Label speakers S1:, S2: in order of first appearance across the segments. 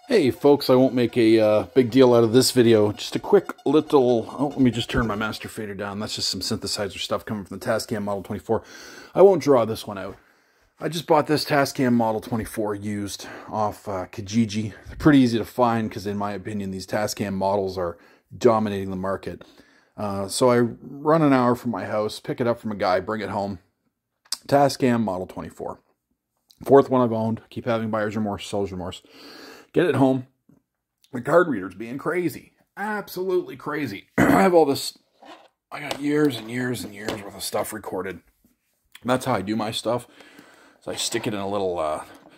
S1: Hey folks, I won't make a big deal out of this video. Just a quick little, let me just turn my master fader down. That's just some synthesizer stuff coming from the Tascam Model 24. I won't draw this one out. I just bought this Tascam Model 24 used off Kijiji. They're pretty easy to find because in my opinion these Tascam models are dominating the market. So I run an hour from my house, pick it up from a guy, bring it home. Tascam Model 24. Fourth one I've owned. Keep having buyer's remorse, seller's remorse. Get it home. The card reader's being crazy. Absolutely crazy. I have all this. I got years and years and years worth of stuff recorded. That's how I do my stuff. So I stick it in a little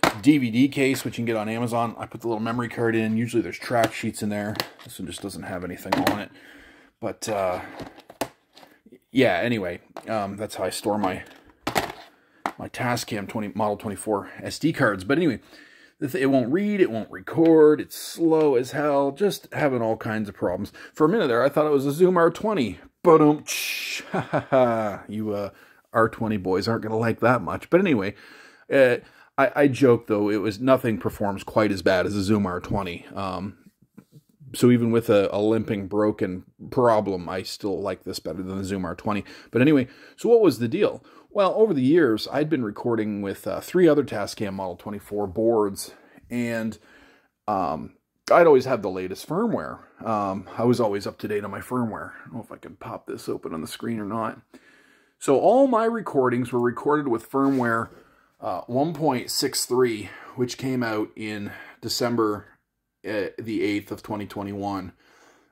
S1: DVD case, which you can get on Amazon. I put the little memory card in. Usually there's track sheets in there. This one just doesn't have anything on it. But yeah, anyway, that's how I store my Tascam Model 24 SD cards. But anyway, it won't read, it won't record, it's slow as hell, just having all kinds of problems. For a minute there, I thought it was a Zoom R20. Ba-dum, you R20 boys aren't going to like that much. But anyway, I joke, though, nothing performs quite as bad as a Zoom R20. So even with a limping, broken problem, I still like this better than the Zoom R20. But anyway, so what was the deal? Well, over the years, I'd been recording with 3 other Tascam Model 24 boards, and I'd always have the latest firmware. I was always up to date on my firmware. I don't know if I can pop this open on the screen or not. So all my recordings were recorded with firmware 1.63, which came out in December the 8th of 2021.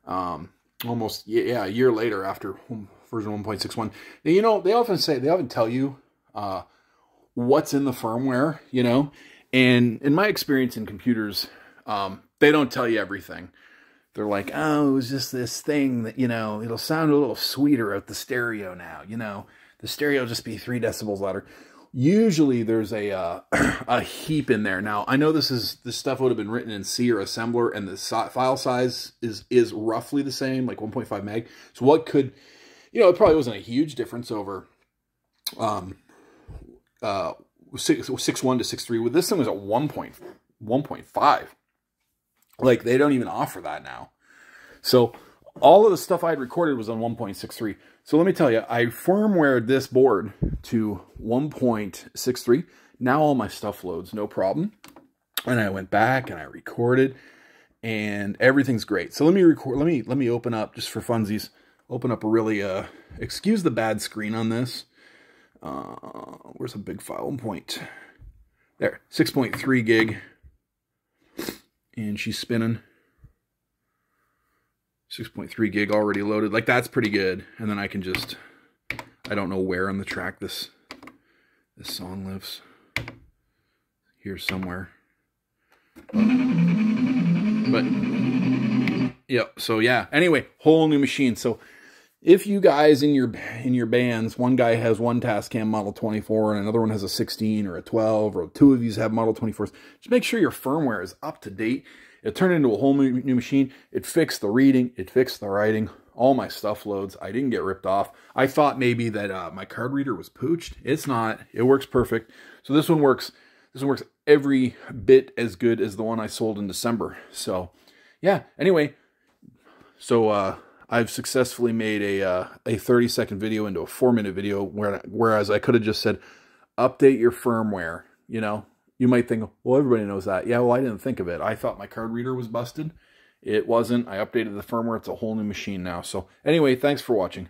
S1: Almost, yeah, a year later after version 1.61. You know, they often tell you what's in the firmware, you know, and in my experience in computers, they don't tell you everything. They're like, oh, it was just this thing that, you know, it'll sound a little sweeter at the stereo now, you know, the stereo will just be 3 decibels louder. Usually there's a heap in there. Now, I know this stuff would have been written in C or assembler, and the file size is roughly the same, like 1.5 meg. So what could, you know, it probably wasn't a huge difference over 6.1 to 6.3. With this thing was at 1.5. Like, they don't even offer that now. So all of the stuff I had recorded was on 1.63. So let me tell you, I firmwared this board to 1.63. Now all my stuff loads, no problem. And I went back and I recorded, and everything's great. So let me record. Let me open up, just for funsies, open up a really excuse the bad screen on this. Where's a big file? There, 6.3 gig, and she's spinning. 6.3 gig already loaded. Like, that's pretty good. And then I can just, I don't know where on the track this song lives. Here somewhere. But yeah, so yeah. Anyway, whole new machine. So if you guys in your bands, one guy has one Tascam Model 24 and another one has a 16 or a 12, or 2 of you have Model 24s, just make sure your firmware is up to date. It turned into a whole new machine. It fixed the reading. It fixed the writing. All my stuff loads. I didn't get ripped off. I thought maybe that my card reader was pooched. It's not. It works perfect. So this one works. This one works every bit as good as the one I sold in December. So yeah. Anyway, so I've successfully made a 30-second video into a 4-minute video, whereas I could have just said, update your firmware, you know. You might think, well, everybody knows that. Yeah, well, I didn't think of it. I thought my card reader was busted. It wasn't. I updated the firmware. It's a whole new machine now. So anyway, thanks for watching.